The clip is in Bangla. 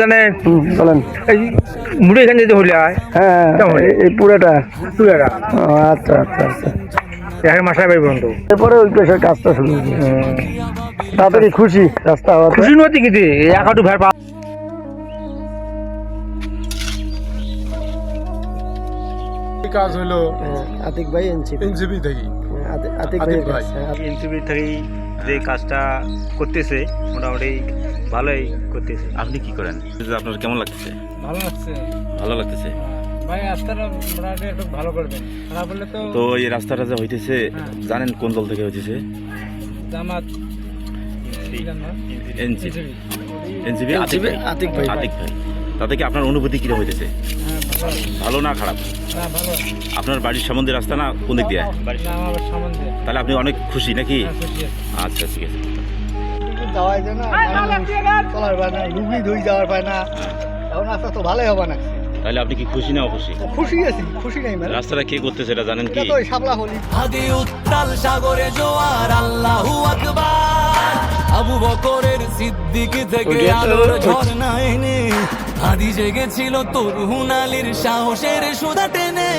মানে বলেন। এই মুড়ি এখানে যেতে হলে হ্যাঁ এই পুরাটা। তুইরা আচ্ছা আচ্ছা আচ্ছা। এখন মাসায় পাই বন্ধু এরপরে ওই পেশার কাজটা শুরু হয়েছে। তাড়াতাড়ি খুশি রাস্তা হওয়াতে। খুশি নতি কি একাটু ভেড় পা কাজ হলো আতিক ভাই এনজিবি থেকে আতিক আতিক ভাই ভাই। এনসিবি থেকে যে কাজটা করতেছে মোটামুটি ভালোই করতেছে। আপনি কি করেন? আপনার কেমন লাগতেছে? ভালো লাগছে ভালো লাগতেছে। ভাই রাস্তাটা মোটামুটি একটু ভালো করবেন, খারাপ হলে তো তো এই রাস্তাটা যে হইতেছে জানেন কোন দল থেকে হইতেছে? জামাত এনজিবি। এনজিবি আতিক ভাই। আতিক ভাই। আতিক ভাই। তাতে কি আপনার অনুভূতি কিরকম হইতেছে? ভালো না খারাপ? না ভালো আপনার বাড়ির সম্বন্ধে রাস্তা না কোন দিক দিয়ে? না আমার সম্বন্ধে তাহলে আপনি অনেক খুশি নাকি? খুশি আছি। আচ্ছা ঠিক আছে। যাওয়াই যায় না, চলার পায় না, রুগী ধুই যাওয়ার পায় না। এখন রাস্তা তো ভালোই হবে না। তাহলে আপনি কি খুশি না অখুশি? খুশি আছি, খুশি নাই মানে। রাস্তাটা কে করতেছে এটা জানেন কি? এটা তো ওই শাপলা হলি। আগে উত্তাল সাগরে জোয়ার আল্লাহু আকবার, আবু বকরের সিদ্দিক থেকে আলোর ঝর্ণা এনে হাদি জেগেছিল তরুণ আলীর সাহসের সুধা টেনে।